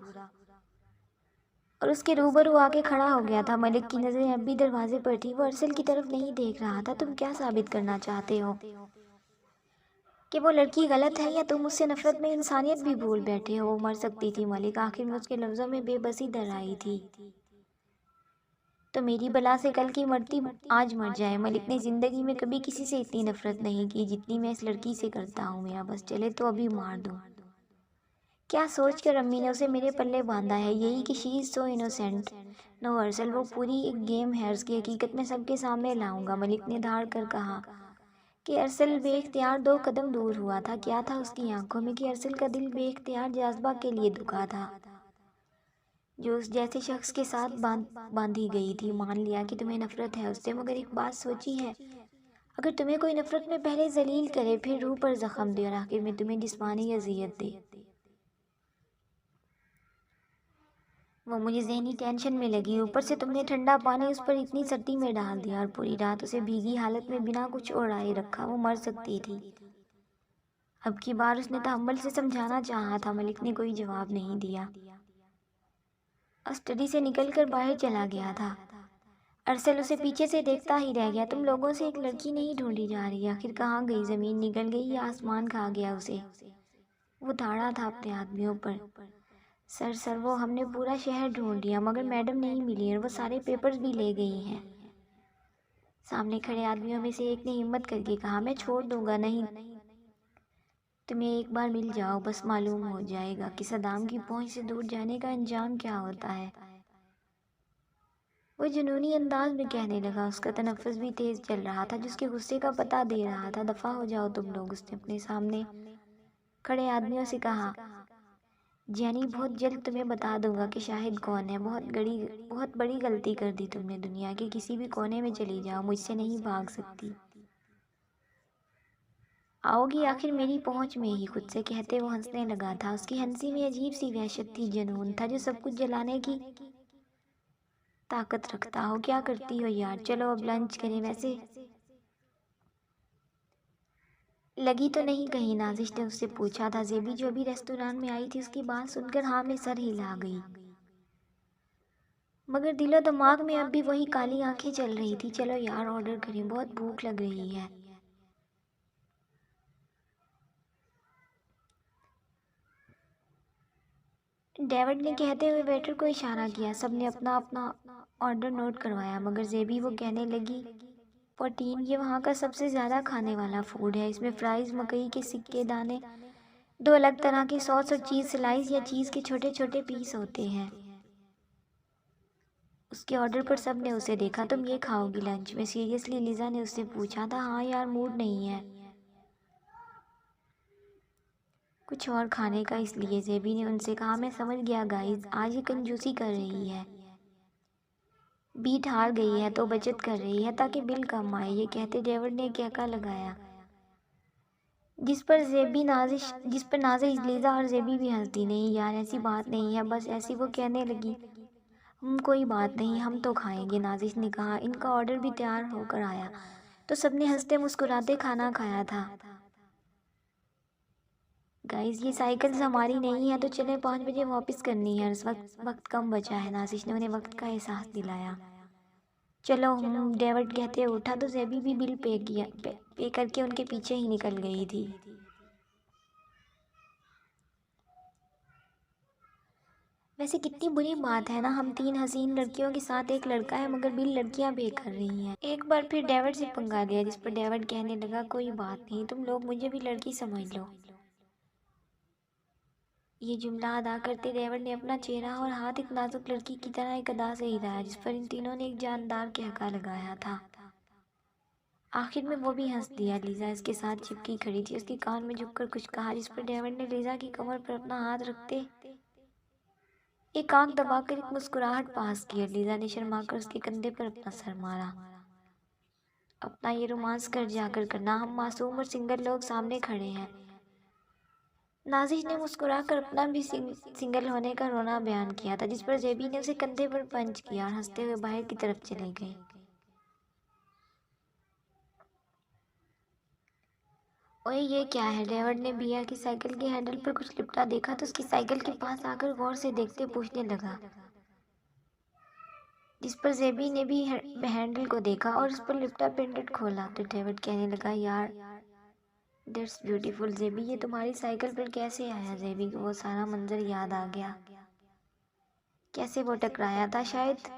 اور اس کے روبرو آ کے کھڑا ہو گیا تھا۔ ملک کی نظریں اب بھی دروازے پر تھی، وہ ارسل کی طرف نہیں دیکھ رہا تھا۔ تم کیا ثابت کرنا چاہتے ہو؟ کہ وہ لڑکی غلط ہے، یا تم اس سے نفرت میں انسانیت بھی بھول بیٹھے ہو؟ وہ مر سکتی تھی ملک، آخر میں اس کے لفظوں میں بے بسی در آئی تھی۔ تو میری بلا سے کل کی مرتی آج مر جائے۔ ملک نے زندگی میں کبھی کسی سے اتنی نفرت نہیں کی جتنی میں اس لڑکی سے کرتا ہوں میاں، بس چلے تو ابھی مار دوں۔ کیا سوچ کر امی نے اسے میرے پلے باندھا ہے؟ یہی کہ شی از سو انوسینٹ۔ نو ارسل، وہ پوری ایک گیم ہے، اس کی حقیقت میں سب کے سامنے لاؤں گا، ملک نے دھاڑ کر کہا۔ کہ ارسل بے اختیار 2 قدم دور ہوا تھا۔ کیا تھا اس کی آنکھوں میں کہ ارسل کا دل بے اختیار جاذبہ کے لیے دکھا تھا، جو اس جیسے شخص کے ساتھ باندھی گئی تھی۔ مان لیا کہ تمہیں نفرت ہے اس سے، مگر ایک بات سوچی ہے؟ اگر تمہیں کوئی نفرت میں پہلے ذلیل کرے، پھر روح پر زخم دے اور آخر میں تمہیں جسمانی اذیت دے، وہ مجھے ذہنی ٹینشن میں لگی، اوپر سے تم نے ٹھنڈا پانی اس پر اتنی سردی میں ڈال دیا اور پوری رات اسے بھیگی حالت میں بنا کچھ اوڑھائے رکھا، وہ مر سکتی تھی۔ اب کی بار اس نے تحمل سے سمجھانا چاہا تھا، ملک نے کوئی جواب نہیں دیا، اسٹڈی سے نکل کر باہر چلا گیا تھا۔ ارسل اسے پیچھے سے دیکھتا ہی رہ گیا۔ تم لوگوں سے ایک لڑکی نہیں ڈھونڈی جا رہی؟ آخر کہاں گئی؟ زمین نگل گئی یا آسمان کھا گیا اسے؟ وہ دھاڑا تھا اپنے آدمیوں پر۔ سر وہ ہم نے پورا شہر ڈھونڈ لیا، مگر میڈم نہیں ملی اور وہ سارے پیپرز بھی لے گئی ہیں۔ سامنے کھڑے آدمیوں میں سے ایک نے ہمت کر کے کہا، میں چھوڑ دوں گا نہیں، تمہیں ایک بار مل جاؤ، بس معلوم ہو جائے گا کہ صدام کی پہنچ سے دور جانے کا انجام کیا ہوتا ہے۔ وہ جنونی انداز میں کہنے لگا، اس کا تنفس بھی تیز چل رہا تھا، جس کے غصے کا پتہ دے رہا تھا۔ دفع ہو جاؤ تم لوگ، اس نے اپنے سامنے کھڑے آدمیوں سے کہا۔ جینی، بہت جلد تمہیں بتا دوں گا کہ شاہد کون ہے۔ بہت بڑی غلطی کر دی تم نے، دنیا کے کسی بھی کونے میں چلی جاؤ، مجھ سے نہیں بھاگ سکتی۔ آؤ گی آخر میری پہنچ میں ہی، خود سے کہتے وہ ہنسنے لگا تھا۔ اس کی ہنسی میں عجیب سی وحشت تھی، جنون تھا جو سب کچھ جلانے کی طاقت رکھتا ہو۔ کیا کرتی ہو یار؟ چلو اب لنچ کریں۔ ویسے لگی تو نہیں کہیں؟ نازش نے اس سے پوچھا تھا۔ زیبی جو ابھی ریستوران میں آئی تھی، اس کی بات سن کر ہاں میں سر ہلا گئی، مگر دل و دماغ میں اب بھی وہی کالی آنکھیں چل رہی تھی۔ چلو یار آرڈر کریں، بہت بھوک لگ رہی ہے۔ ڈیوڈ نے کہتے ہوئے ویٹر کو اشارہ کیا۔ سب نے اپنا اپنا آرڈر نوٹ کروایا مگر زیبی وہ کہنے لگی 14 یہ وہاں کا سب سے زیادہ کھانے والا فوڈ ہے، اس میں فرائز، مکئی کے سکے دانے، 2 الگ طرح کے سوس اور چیز سلائس یا چیز کے چھوٹے چھوٹے پیس ہوتے ہیں۔ اس کے آرڈر پر سب نے اسے دیکھا۔ تم یہ کھاؤ گی لنچ میں؟ سیریسلی لیزا نے اس سے پوچھا تھا۔ ہاں یار موڈ نہیں ہے کچھ اور کھانے کا، اس لیے زیبی نے ان سے کہا۔ میں سمجھ گیا گائز، آج یہ کنجوسی کر رہی ہے، بیٹ ہار گئی ہے تو بچت کر رہی ہے تاکہ بل کم آئے۔ یہ کہتے ڈیوڈ نے ایک ہیکا لگایا جس پر نازش لیزا اور زیبی بھی ہنس دی۔ نہیں یار ایسی بات نہیں ہے، بس ایسی وہ کہنے لگی۔ کوئی بات نہیں، ہم تو کھائیں گے، نازش نے کہا۔ ان کا آرڈر بھی تیار ہو کر آیا تو سب نے ہنستے مسکراتے کھانا کھایا تھا۔ گائز یہ سائیکلز ہماری نہیں ہیں تو چلیں 5 بجے واپس کرنی ہے، اس وقت کم بچا ہے۔ نازش نے انہیں وقت کا احساس دلایا۔ چلو ڈیوڈ کہتے اٹھا تو زیبی بھی بل پے کر کے ان کے پیچھے ہی نکل گئی تھی۔ ویسے کتنی بری بات ہے نا، ہم 3 حسین لڑکیوں کے ساتھ ایک لڑکا ہے مگر بل لڑکیاں پے کر رہی ہیں۔ ایک بار پھر ڈیوڈ سے پنگا لیا جس پر ڈیوڈ کہنے لگا کوئی بات نہیں، تم لوگ مجھے بھی لڑکی سمجھ لو۔ یہ جملہ ادا کرتے ڈیوڈ نے اپنا چہرہ اور ہاتھ ایک نازک لڑکی کی طرح ایک ادا سے ہلایا جس پر ان تینوں نے ایک جاندار قہقہ لگایا تھا۔ آخر میں وہ بھی ہنس دیا۔ لیزا اس کے ساتھ چپکی کھڑی تھی، اس کے کان میں جھک کر کچھ کہا جس پر ڈیوڈ نے لیزا کی کمر پر اپنا ہاتھ رکھتے ایک آنکھ دبا کر ایک مسکراہٹ پاس کی اور لیزا نے شرما کر اس کے کندھے پر اپنا سر مارا۔ اپنا یہ رومانس گھر جا کر کرنا، ہم معصوم اور سنگل لوگ سامنے کھڑے ہیں۔ نازش نے مسکرا کر اپنا بھی سنگل ہونے کا رونا بیان کیا تھا جس پر زیبی نے اسے کندھے پر پنچ کیا اور ہنستے ہوئے باہر کی طرف چلے گئے۔ اوئے یہ کیا ہے؟ ڈیوڈ نے بیا کی سائیکل کے ہینڈل پر کچھ لپٹا دیکھا تو اس کی سائیکل کے پاس آ کر غور سے دیکھتے پوچھنے لگا، جس پر زیبی نے بھی ہینڈل کو دیکھا اور اس پر لپٹا پینڈنٹ کھولا تو ڈیوڈ کہنے لگا یار دیٹس بیوٹیفل زیبی، یہ تمہاری سائیکل پر کیسے آیا؟ زیبی کو وہ سارا منظر یاد آ گیا، کیسے وہ ٹکرایا تھا، شاید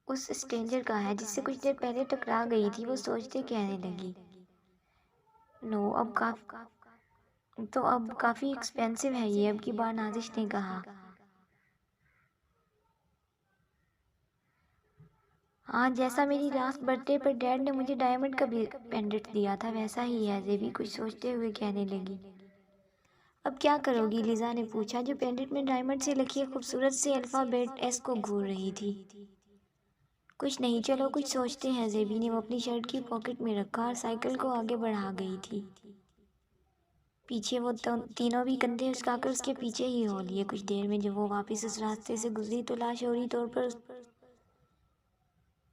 اس اسٹرینجر کا ہے جس سے کچھ دیر پہلے ٹکرا گئی تھی۔ وہ سوچتے کہنے لگی نو اب کافی ایکسپینسو ہے یہ، اب کی بار نازش نے کہا۔ ہاں جیسا میری لاسٹ برتھ ڈے پر ڈیڈ نے مجھے ڈائمنڈ کا پینڈنٹ دیا تھا ویسا ہی ہے، زیبی کچھ سوچتے ہوئے کہنے لگی۔ اب کیا کرو گی؟ لیزا نے پوچھا جو پینڈنٹ میں ڈائمنڈ سے لکھی خوبصورت سے الفابیٹ ایس کو گھور رہی تھی۔ کچھ نہیں، چلو کچھ سوچتے ہیں، زیبی نے وہ اپنی شرٹ کی پاکٹ میں رکھا اور سائیکل کو آگے بڑھا گئی تھی۔ پیچھے وہ تینوں بھی کندھے اچکا کر اس کے پیچھے ہی ہو لیے۔ کچھ دیر میں جب وہ واپس اس راستے سے گزری تو لاشعوری طور پر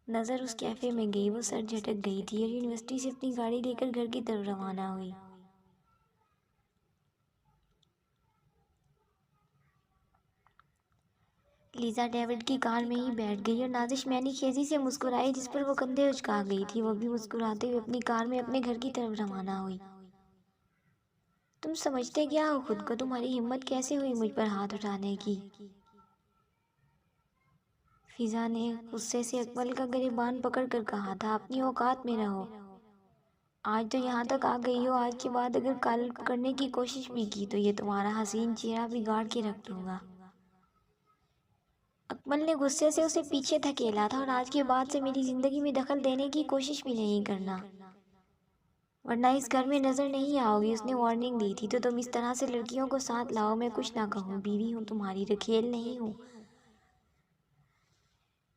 نظر اس کیفے میں گئی۔ وہ سر جھٹک گئی تھی اور یونیورسٹی سے اپنی گاڑی لے کر گھر کی طرف روانہ ہوئی۔ لیزا ڈیوڈ کی کار میں ہی بیٹھ گئی اور نازش مینی خیزی سے مسکرائی جس پر وہ کندھے اچکا گئی تھی۔ وہ بھی مسکراتے ہوئے اپنی کار میں اپنے گھر کی طرف روانہ ہوئی۔ تم سمجھتے کیا ہو خود کو؟ تمہاری ہمت کیسے ہوئی مجھ پر ہاتھ اٹھانے کی؟ فضا نے غصے سے اکمل کا گریبان پکڑ کر کہا تھا، اپنی اوقات میں رہو، آج تو یہاں تک آ گئی ہو، آج کے بعد اگر کال کرنے کی کوشش بھی کی تو یہ تمہارا حسین چہرہ بگاڑ کے رکھ دوں گا۔ اکمل نے غصے سے اسے پیچھے دھکیلا تھا، اور آج کے بعد سے میری زندگی میں دخل دینے کی کوشش بھی نہیں کرنا ورنہ اس گھر میں نظر نہیں آؤ گی۔ اس نے وارننگ دی تھی تو تم اس طرح سے لڑکیوں کو ساتھ لاؤ، میں کچھ نہ کہوں، بیوی ہوں تمہاری، رکھیل نہیں ہوں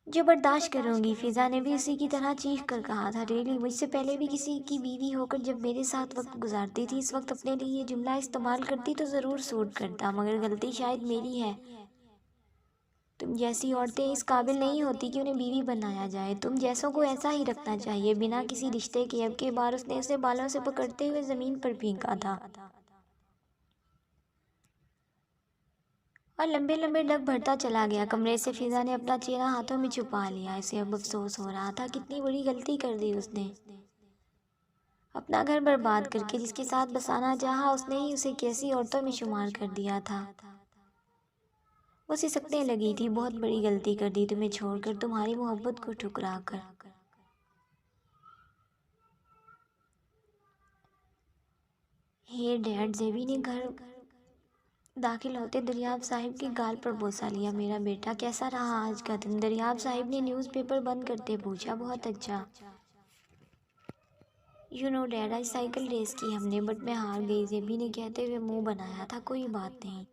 جو برداشت کروں گی۔ فضا نے بھی اسی کی طرح چیخ کر کہا تھا، ریلی مجھ سے پہلے بھی کسی کی بیوی ہو کر جب میرے ساتھ وقت گزارتی تھی اس وقت اپنے لیے یہ جملہ استعمال کرتی تو ضرور سوٹ کرتا، مگر غلطی شاید میری ہے، تم جیسی عورتیں اس قابل نہیں ہوتی کہ انہیں بیوی بنایا جائے، تم جیسوں کو ایسا ہی رکھنا چاہیے بنا کسی رشتے کے۔ اب کے بار اس نے اسے بالوں سے پکڑتے ہوئے زمین پر پھینکا تھا اور لمبے لمبے ڈگ بھرتا چلا گیا کمرے سے۔ فضا نے اپنا چہرہ ہاتھوں میں چھپا لیا، اسے اب افسوس ہو رہا تھا کتنی بڑی غلطی کر دی اس نے۔ اپنا گھر برباد کر کے جس کے ساتھ بسانا چاہا اس نے ہی اسے کیسی عورتوں میں شمار کر دیا تھا۔ وہ اسے سکنے لگی تھی، بہت بڑی غلطی کر دی تمہیں چھوڑ کر، تمہاری محبت کو ٹھکرا کر۔ ڈیڈ، زیبی نے گھر داخل ہوتے دریاب صاحب کے گال پر بوسہ لیا۔ میرا بیٹا کیسا رہا آج کا دن؟ دریاب صاحب نے نیوز پیپر بند کرتے پوچھا۔ بہت اچھا۔ ڈیڈ، آج سائیکل ریس کی ہم نے، بٹ میں ہار گئی، زیبی نے کہتے ہوئے منہ بنایا تھا۔ کوئی بات نہیں۔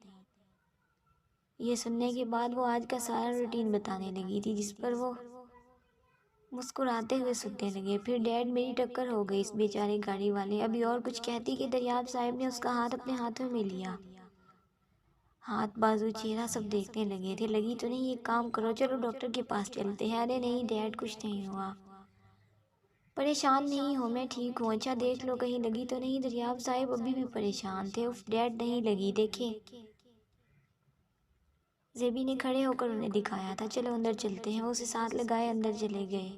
یہ سننے کے بعد وہ آج کا سارا روٹین بتانے لگی تھی، جس پر وہ مسکراتے ہوئے سننے لگے۔ پھر ڈیڈ، میری ٹکر ہو گئی اس بیچارے گاڑی والے۔ ابھی اور کچھ کہتی کہ دریاب صاحب نے اس کا ہاتھ اپنے ہاتھوں میں لیا۔ ہاتھ، بازو، چہرہ سب دیکھنے لگے تھے۔ لگی تو نہیں؟ ایک کام کرو، چلو ڈاکٹر کے پاس چلتے ہیں۔ ارے نہیں ڈیڈ، کچھ نہیں ہوا۔ پریشان نہیں ہو، میں ٹھیک ہوں۔ اچھا دیکھ لو کہیں لگی تو نہیں؟ دریاب صاحب ابھی بھی پریشان تھے۔ اف ڈیڈ، نہیں لگی، دیکھیں۔ زیبی نے کھڑے ہو کر انہیں دکھایا تھا۔ چلو اندر چلتے ہیں۔ وہ اسے ساتھ لگائے اندر چلے گئے۔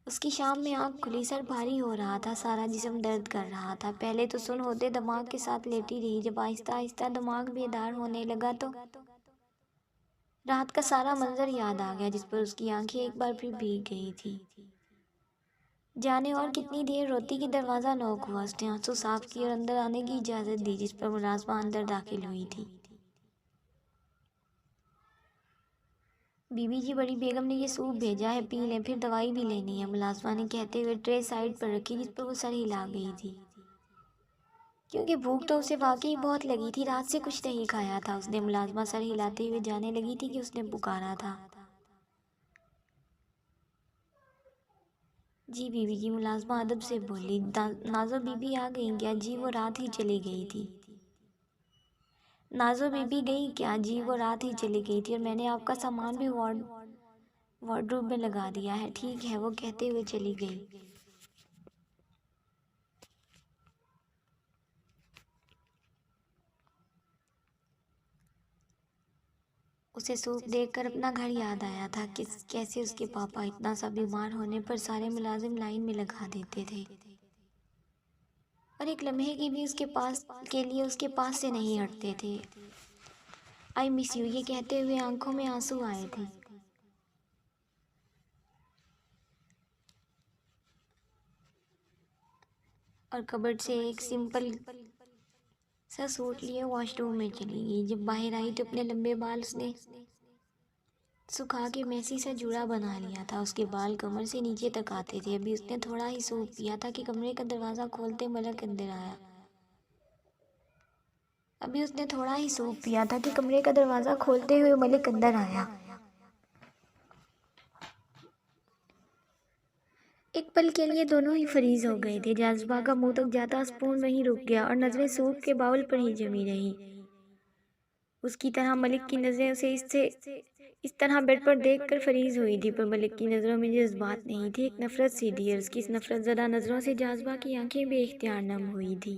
اس کی شام میں آنکھ کھلی، سر بھاری ہو رہا تھا، سارا جسم درد کر رہا تھا۔ پہلے تو سن ہوتے دماغ کے ساتھ لیٹی رہی، جب آہستہ آہستہ دماغ بیدار ہونے لگا تو رات کا سارا منظر یاد آ گیا، جس پر اس کی آنکھیں ایک بار پھر بھیگ گئی تھی۔ جانے اور کتنی دیر روتی کہ دروازہ نوک ہوا۔ اس نے آنسو صاف کی اور اندر آنے کی اجازت دی، جس پر ملازمہ اندر داخل ہوئی تھی۔ بی بی جی، بڑی بیگم نے یہ سوپ بھیجا ہے، پی لیں، پھر دوائی بھی لینی ہے، ملازمہ نے کہتے ہوئے ٹرے سائڈ پر رکھی، جس پر وہ سر ہلا گئی تھی، کیونکہ بھوک تو اسے واقعی بہت لگی تھی، رات سے کچھ نہیں کھایا تھا اس نے۔ ملازمہ سر ہلاتے ہوئے جانے لگی تھی کہ اس نے پکارا تھا۔ جی بی بی جی، ملازمہ ادب سے بولی۔ نازو بی بی آ گئی کیا؟ جی وہ رات ہی چلی گئی تھی۔ نازو بی بی گئی کیا؟ جی وہ رات ہی چلی گئی تھی، اور میں نے آپ کا سامان بھی وارڈروب میں لگا دیا ہے۔ ٹھیک ہے، وہ کہتے ہوئے چلی گئی۔ اسے سوپ دیکھ کر اپنا گھر یاد آیا تھا، کیسے اس کے پاپا اتنا سا بیمار ہونے پر سارے ملازم لائن میں لگا دیتے تھے، اور ایک لمحے کی بھی اس کے پاس سے نہیں ہٹتے تھے۔ آئی مس یو، یہ کہتے ہوئے آنکھوں میں آنسو آئے تھے۔ اور کبرڈ سے ایک سمپل سا سوٹ لیے واش روم میں چلی گئی۔ جب باہر آئی تو اپنے لمبے بال اس نے سکھا کے میسی سا جوڑا بنا لیا تھا۔ اس کے بال کمر سے نیچے تک آتے تھے۔ ابھی اس نے تھوڑا ہی سوپ پیا تھا کہ کمرے کا دروازہ کھولتے ملک اندر آیا۔ ہوئے ملک اندر آیا۔ ایک پل کے لیے دونوں ہی فریز ہو گئے تھے۔ جاذبہ کا منہ تک جاتا اسپون وہیں رک گیا اور نظریں سوپ کے باؤل پر ہی جمی رہی۔ اس کی طرح ملک کی نظریں اسے اس طرح بیڈ پر دیکھ کر فریز ہوئی تھی، پر ملک کی نظروں میں جذبات نہیں تھے، ایک نفرت سی تھی، اور اس کی نفرت زدہ نظروں سے جاذبہ کی آنکھیں بے اختیار نم ہوئی تھی۔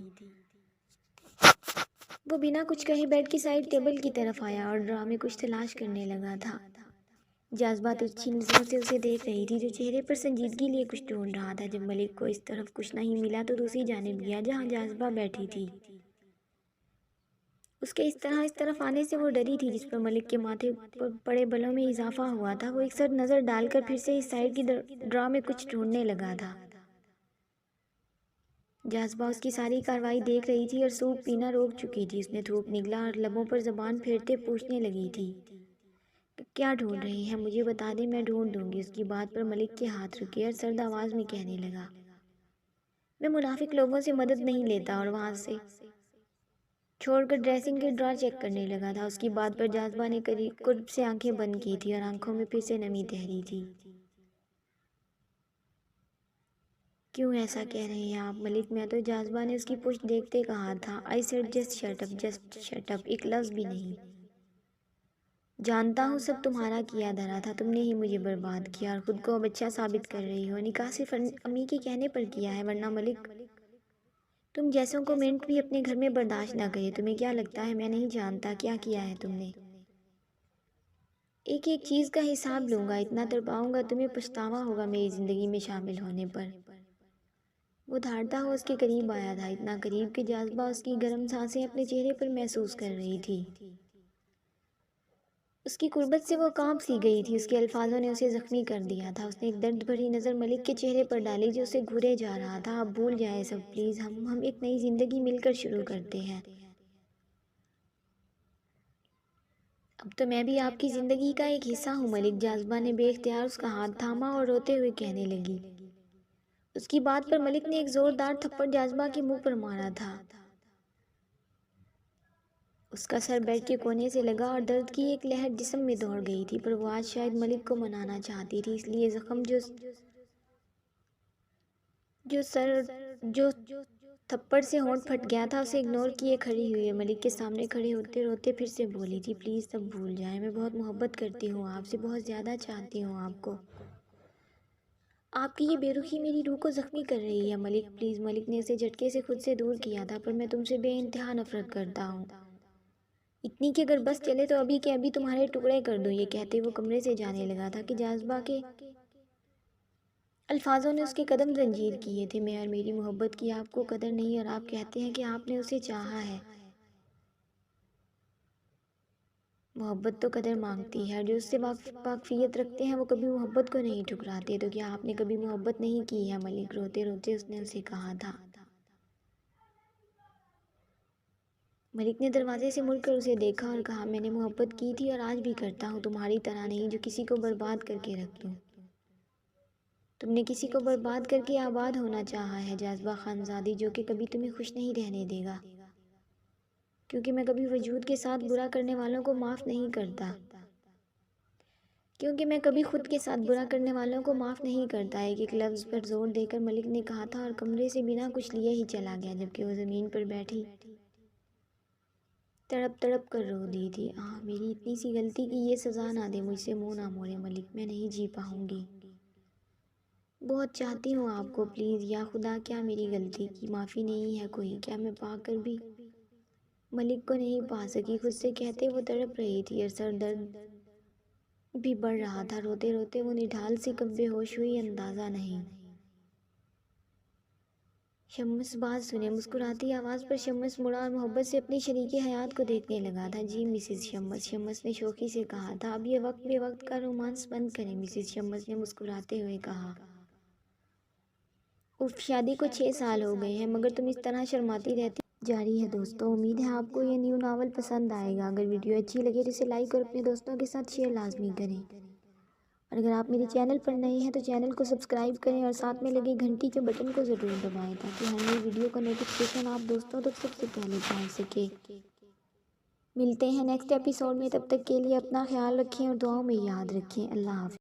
وہ بنا کچھ کہے بیڈ کی سائڈ ٹیبل کی طرف آیا اور ڈرا میں کچھ تلاش کرنے لگا تھا۔ جاذبہ ترچھی نظروں سے اسے دیکھ رہی تھی، جو چہرے پر سنجیدگی لیے کچھ ڈھونڈ رہا تھا۔ جب ملک کو اس طرف کچھ نہیں ملا تو دوسری جانب گیا، جہاں جاذبہ بیٹھی تھی۔ اس کے اس طرف آنے سے وہ ڈری تھی، جس پر ملک کے ماتھے پر پڑے بلوں میں اضافہ ہوا تھا۔ وہ ایک سر نظر ڈال کر پھر سے اس سائڈ کی ڈرا میں کچھ ڈھونڈنے لگا تھا۔ جاذبہ اس کی ساری کارروائی دیکھ رہی تھی اور سوپ پینا روک چکی تھی۔ اس نے تھوک نگلا اور لبوں پر زبان پھیرتے پوچھنے لگی تھی، کیا ڈھونڈ رہی ہیں؟ مجھے بتا دیں، میں ڈھونڈ دوں گی۔ اس کی بات پر ملک کے ہاتھ رکے اور سرد آواز میں کہنے لگا، میں منافق لوگوں سے مدد نہیں لیتا، اور وہاں سے چھوڑ کر ڈریسنگ کے ڈرا چیک کرنے لگا تھا۔ اس کی بات پر جاذبہ نے قرب سے آنکھیں بند کی تھی اور آنکھوں میں پھر سے نمی ٹہری تھی۔ کیوں ایسا کہہ رہے ہیں آپ ملک؟ میں تو، جاذبہ نے اس کی پشت دیکھتے کہا تھا۔ I said just shut up, ایک لفظ بھی نہیں۔ جانتا ہوں سب تمہارا کیا دھرا تھا، تم نے ہی مجھے برباد کیا اور خود کو اب اچھا ثابت کر رہی ہو۔ نکاح صرف امی کے کہنے پر کیا ہے، ورنہ ملک تم جیسوں کو منٹ بھی اپنے گھر میں برداشت نہ کرے۔ تمہیں کیا لگتا ہے میں نہیں جانتا کیا کیا ہے تم نے؟ ایک ایک چیز کا حساب لوں گا، اتنا تڑپاؤں گا تمہیں، پچھتاوا ہوگا میری زندگی میں شامل ہونے پر۔ وہ دھاڑتا ہوا اس کے قریب آیا تھا، اتنا قریب کہ جاذبہ اس کی گرم سانسیں اپنے چہرے پر محسوس کر رہی تھی۔ اس کی قربت سے وہ کانپ سی گئی تھی، اس کے الفاظوں نے اسے زخمی کر دیا تھا۔ اس نے ایک درد بھری نظر ملک کے چہرے پر ڈالی جو اسے گھورے جا رہا تھا۔ آپ بھول جائیں سب پلیز، ہم ایک نئی زندگی مل کر شروع کرتے ہیں۔ اب تو میں بھی آپ کی زندگی کا ایک حصہ ہوں ملک، جاذبہ نے بے اختیار اس کا ہاتھ تھاما اور روتے ہوئے کہنے لگی۔ اس کی بات پر ملک نے ایک زوردار تھپڑ جاذبہ کے منہ پر مارا تھا۔ اس کا سر بیڈ کے کونے سے لگا اور درد کی ایک لہر جسم میں دوڑ گئی تھی، پر وہ آج شاید ملک کو منانا چاہتی تھی، اس لیے زخم جو تھپڑ سے ہونٹ پھٹ گیا تھا اسے اگنور کیے کھڑی ہوئی ملک کے سامنے کھڑے ہوتے روتے پھر سے بولی تھی، پلیز سب بھول جائیں، میں بہت محبت کرتی ہوں آپ سے، بہت زیادہ چاہتی ہوں آپ کو۔ آپ کی یہ بے رخی میری روح کو زخمی کر رہی ہے ملک، پلیز۔ ملک نے اسے جھٹکے سے خود سے دور کیا تھا، پر میں تم سے بے انتہا نفرت کرتا ہوں، اتنی کہ اگر بس چلے تو ابھی کے ابھی تمہارے ٹکڑے کر دوں۔ یہ کہتے وہ کمرے سے جانے لگا تھا کہ جاذبہ کے الفاظوں نے اس کے قدم زنجیر کیے تھے۔ میں اور میری محبت کی آپ کو قدر نہیں، اور آپ کہتے ہیں کہ آپ نے اسے چاہا ہے۔ محبت تو قدر مانگتی ہے، اور جو اس سے واقفیت رکھتے ہیں وہ کبھی محبت کو نہیں ٹھکراتے۔ تو کیا آپ نے کبھی محبت نہیں کی ہے ملک؟ روتے روتے اس نے اسے کہا تھا۔ ملک نے دروازے سے مڑ کر اسے دیکھا اور کہا، میں نے محبت کی تھی اور آج بھی کرتا ہوں، تمہاری طرح نہیں جو کسی کو برباد کر کے رکھ دوں۔ تم نے کسی کو برباد کر کے آباد ہونا چاہا ہے جاذبہ خانزادی، جو کہ کبھی تمہیں خوش نہیں رہنے دے گا، کیونکہ میں کبھی وجود کے ساتھ برا کرنے والوں کو معاف نہیں کرتا، ایک لفظ پر زور دے کر ملک نے کہا تھا، اور کمرے سے بنا کچھ لیے ہی چلا گیا، جبکہ وہ زمین پر بیٹھی تڑپ تڑپ کر رو دی تھی۔ میری اتنی سی غلطی کی یہ سزا نہ دے، مجھ سے منہ نہ موڑے ملک، میں نہیں جی پاؤں گی، بہت چاہتی ہوں آپ کو، پلیز۔ یا خدا، کیا میری غلطی کی معافی نہیں ہے کوئی؟ کیا میں پا کر بھی ملک کو نہیں پا سکی؟ خود سے کہتے وہ تڑپ رہی تھی اور سر درد بھی بڑھ رہا تھا۔ روتے روتے وہ نڈھال سی کب بے ہوش ہوئی اندازہ نہیں۔ شمس بات سنے، مسکراتی آواز پر شمس مڑا اور محبت سے اپنی شریک حیات کو دیکھنے لگا تھا۔ جی مسز شمس، شمس نے شوخی سے کہا تھا۔ اب یہ وقت بے وقت کا رومانس بند کریں مسز شمس نے مسکراتے ہوئے کہا۔ شادی کو 6 سال ہو گئے ہیں، مگر تم اس طرح شرماتی رہتی جاری ہے۔ دوستو، امید ہے آپ کو یہ نیو ناول پسند آئے گا۔ اگر ویڈیو اچھی لگے تو اسے لائک اور اپنے دوستوں کے ساتھ شیئر لازمی کریں، اور اگر آپ میرے چینل پر نئے ہیں تو چینل کو سبسکرائب کریں اور ساتھ میں لگے گھنٹی کے بٹن کو ضرور دبائیں، تاکہ ہر نئی ویڈیو کا نوٹیفیکیشن آپ دوستوں تک سب سے پہلے پہنچ سکے۔ ملتے ہیں نیکسٹ ایپیسوڈ میں، تب تک کے لیے اپنا خیال رکھیں اور دعاؤں میں یاد رکھیں۔ اللہ حافظ۔